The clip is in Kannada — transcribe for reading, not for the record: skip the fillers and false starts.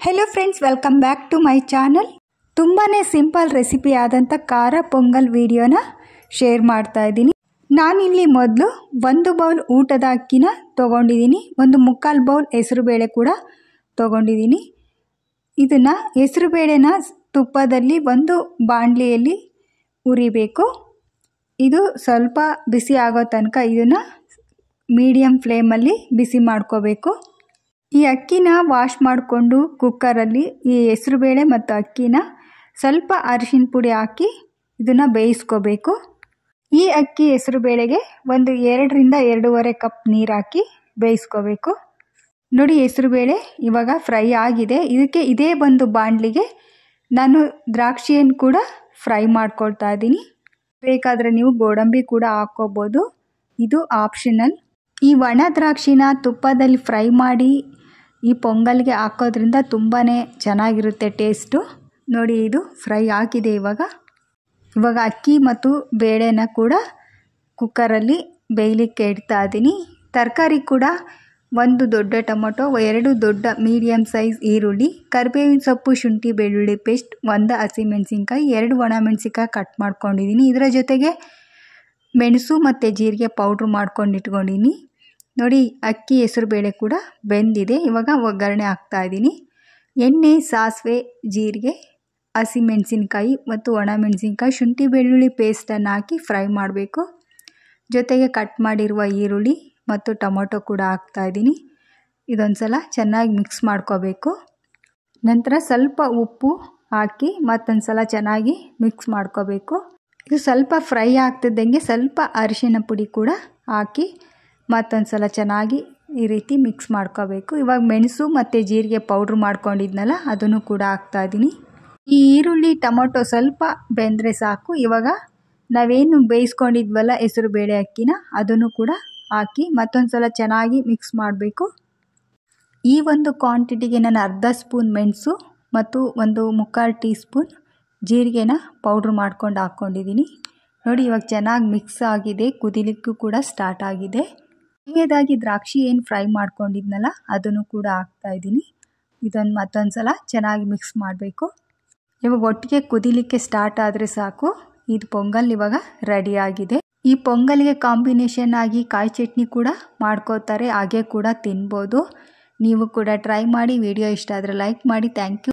Hello friends, welcome back to my channel. ತುಂಬಾ ಸಿಂಪಲ್ ರೆಸಿಪಿ ಆದಂಥ ಖಾರ ಪೊಂಗಲ್ ವಿಡಿಯೋನ ಶೇರ್ ಮಾಡ್ತಾ ಇದ್ದೀನಿ. ನಾನಿಲ್ಲಿ ಮೊದಲು 1 ಬೌಲ್ ಊಟದ ಅಕ್ಕಿನ ತೊಗೊಂಡಿದ್ದೀನಿ, 1/4 ಬೌಲ್ ಹೆಸರುಬೇಳೆ ಕೂಡ ತೊಗೊಂಡಿದ್ದೀನಿ. ಇದನ್ನು ಹೆಸರುಬೇಳೆನ ತುಪ್ಪದಲ್ಲಿ ಒಂದು ಬಾಣಲಿಯಲ್ಲಿ ಹುರಿಬೇಕು. ಇದು ಸ್ವಲ್ಪ ಬಿಸಿ ಆಗೋ ತನಕ ಇದನ್ನು ಮೀಡಿಯಮ್ ಫ್ಲೇಮಲ್ಲಿ ಬಿಸಿ ಮಾಡ್ಕೋಬೇಕು. ಈ ಅಕ್ಕಿನ ವಾಶ್ ಮಾಡಿಕೊಂಡು ಕುಕ್ಕರಲ್ಲಿ ಈ ಹೆಸರುಬೇಳೆ ಮತ್ತು ಅಕ್ಕಿನ ಸ್ವಲ್ಪ ಅರಿಶಿನ ಪುಡಿ ಹಾಕಿ ಇದನ್ನು ಬೇಯಿಸ್ಕೋಬೇಕು. ಈ ಅಕ್ಕಿ ಹೆಸರುಬೇಳೆಗೆ 2 ರಿಂದ 2.5 ಕಪ್ ನೀರು ಹಾಕಿ ಬೇಯಿಸ್ಕೋಬೇಕು. ನೋಡಿ, ಹೆಸರುಬೇಳೆ ಇವಾಗ ಫ್ರೈ ಆಗಿದೆ. ಇದಕ್ಕೆ ಇದೇ ಒಂದು ಬಾಣಲಿಗೆ ನಾನು ದ್ರಾಕ್ಷಿಯನ್ನು ಕೂಡ ಫ್ರೈ ಮಾಡ್ಕೊಳ್ತಾ ಇದ್ದೀನಿ. ಬೇಕಾದರೆ ನೀವು ಗೋಡಂಬಿ ಕೂಡ ಹಾಕ್ಕೋಬೋದು, ಇದು ಆಪ್ಷನಲ್. ಈ ಒಣ ದ್ರಾಕ್ಷಿನ ತುಪ್ಪದಲ್ಲಿ ಫ್ರೈ ಮಾಡಿ ಈ ಪೊಂಗಲ್ಗೆ ಹಾಕೋದ್ರಿಂದ ತುಂಬಾ ಚೆನ್ನಾಗಿರುತ್ತೆ ಟೇಸ್ಟು. ನೋಡಿ, ಇದು ಫ್ರೈ ಆಗಿದೆ. ಇವಾಗ ಅಕ್ಕಿ ಮತ್ತು ಬೇಳೆನ ಕೂಡ ಕುಕ್ಕರಲ್ಲಿ ಬೇಯಲಿಕ್ಕೆ ಇಡ್ತಾ ಇದ್ದೀನಿ. ತರಕಾರಿ ಕೂಡ 1 ದೊಡ್ಡ ಟೊಮೊಟೊ, 2 ದೊಡ್ಡ ಮೀಡಿಯಮ್ ಸೈಜ್ ಈರುಳ್ಳಿ, ಕರಿಬೇವಿನ ಸೊಪ್ಪು, ಶುಂಠಿ ಬೆಳ್ಳುಳ್ಳಿ ಪೇಸ್ಟ್, 1 ಹಸಿಮೆಣಸಿನ್ಕಾಯಿ, 2 ಒಣಮೆಣಸಿನ್ಕಾಯಿ ಕಟ್ ಮಾಡ್ಕೊಂಡಿದ್ದೀನಿ. ಇದರ ಜೊತೆಗೆ ಮೆಣಸು ಮತ್ತು ಜೀರಿಗೆ ಪೌಡ್ರ್ ಮಾಡ್ಕೊಂಡು ಇಟ್ಕೊಂಡಿದ್ದೀನಿ. ನೋಡಿ, ಅಕ್ಕಿ ಹೆಸರುಬೇಳೆ ಕೂಡ ಬೆಂದಿದೆ. ಇವಾಗ ಒಗ್ಗರಣೆ ಹಾಕ್ತಾಯಿದ್ದೀನಿ. ಎಣ್ಣೆ, ಸಾಸಿವೆ, ಜೀರಿಗೆ, ಹಸಿಮೆಣಸಿನ್ಕಾಯಿ ಮತ್ತು ಒಣಮೆಣಸಿನ್ಕಾಯಿ, ಶುಂಠಿ ಬೆಳ್ಳುಳ್ಳಿ ಪೇಸ್ಟನ್ನು ಹಾಕಿ ಫ್ರೈ ಮಾಡಬೇಕು. ಜೊತೆಗೆ ಕಟ್ ಮಾಡಿರುವ ಈರುಳ್ಳಿ ಮತ್ತು ಟೊಮೊಟೊ ಕೂಡ ಹಾಕ್ತಾಯಿದ್ದೀನಿ. ಇದೊಂದು ಸಲ ಚೆನ್ನಾಗಿ ಮಿಕ್ಸ್ ಮಾಡ್ಕೋಬೇಕು. ನಂತರ ಸ್ವಲ್ಪ ಉಪ್ಪು ಹಾಕಿ ಮತ್ತೊಂದು ಸಲ ಚೆನ್ನಾಗಿ ಮಿಕ್ಸ್ ಮಾಡ್ಕೋಬೇಕು. ಇದು ಸ್ವಲ್ಪ ಫ್ರೈ ಆಗ್ತಿದ್ದಂಗೆ ಸ್ವಲ್ಪ ಅರಿಶಿನ ಪುಡಿ ಕೂಡ ಹಾಕಿ ಮತ್ತೊಂದು ಸಲ ಚೆನ್ನಾಗಿ ಈ ರೀತಿ ಮಿಕ್ಸ್ ಮಾಡ್ಕೋಬೇಕು. ಇವಾಗ ಮೆಣಸು ಮತ್ತು ಜೀರಿಗೆ ಪೌಡ್ರ್ ಮಾಡ್ಕೊಂಡಿದ್ನಲ್ಲ, ಅದನ್ನು ಕೂಡ ಹಾಕ್ತಾಯಿದ್ದೀನಿ. ಈ ಈರುಳ್ಳಿ ಟೊಮೊಟೊ ಸ್ವಲ್ಪ ಬೆಂದರೆ ಸಾಕು. ಇವಾಗ ನಾವೇನು ಬೇಯಿಸ್ಕೊಂಡಿದ್ವಲ್ಲ ಹೆಸರುಬೇಳೆ ಅಕ್ಕಿನ, ಅದನ್ನು ಕೂಡ ಹಾಕಿ ಮತ್ತೊಂದು ಸಲ ಚೆನ್ನಾಗಿ ಮಿಕ್ಸ್ ಮಾಡಬೇಕು. ಈ ಒಂದು ಕ್ವಾಂಟಿಟಿಗೆ ನಾನು ಅರ್ಧ ಸ್ಪೂನ್ ಮೆಣಸು ಮತ್ತು 1/4 ಟೀ ಸ್ಪೂನ್ ಜೀರಿಗೆನ ಪೌಡ್ರ್ ಮಾಡ್ಕೊಂಡು ಹಾಕ್ಕೊಂಡಿದ್ದೀನಿ. ನೋಡಿ, ಇವಾಗ ಚೆನ್ನಾಗಿ ಮಿಕ್ಸ್ ಆಗಿದೆ, ಕುದಿಲಿಕ್ಕೂ ಕೂಡ ಸ್ಟಾರ್ಟ್ ಆಗಿದೆ. ಕೊನೆಯದಾಗಿ ದ್ರಾಕ್ಷಿ ಏನು ಫ್ರೈ ಮಾಡ್ಕೊಂಡಿದ್ನಲ್ಲ, ಅದನ್ನು ಕೂಡ ಹಾಕ್ತಾಯಿದ್ದೀನಿ. ಇದನ್ನು ಮತ್ತೊಂದು ಸಲ ಚೆನ್ನಾಗಿ ಮಿಕ್ಸ್ ಮಾಡಬೇಕು. ಇವಾಗ ಒಟ್ಟಿಗೆ ಕುದಿಲಿಕ್ಕೆ ಸ್ಟಾರ್ಟ್ ಆದರೆ ಸಾಕು. ಇದು ಪೊಂಗಲ್ ಇವಾಗ ರೆಡಿಯಾಗಿದೆ. ಈ ಪೊಂಗಲ್ಗೆ ಕಾಂಬಿನೇಷನ್ ಆಗಿ ಕಾಯಿ ಚಟ್ನಿ ಕೂಡ ಮಾಡ್ಕೋತಾರೆ, ಹಾಗೆ ಕೂಡ ತಿನ್ಬೋದು. ನೀವು ಕೂಡ ಟ್ರೈ ಮಾಡಿ. ವಿಡಿಯೋ ಇಷ್ಟ ಆದರೆ ಲೈಕ್ ಮಾಡಿ. Thank you.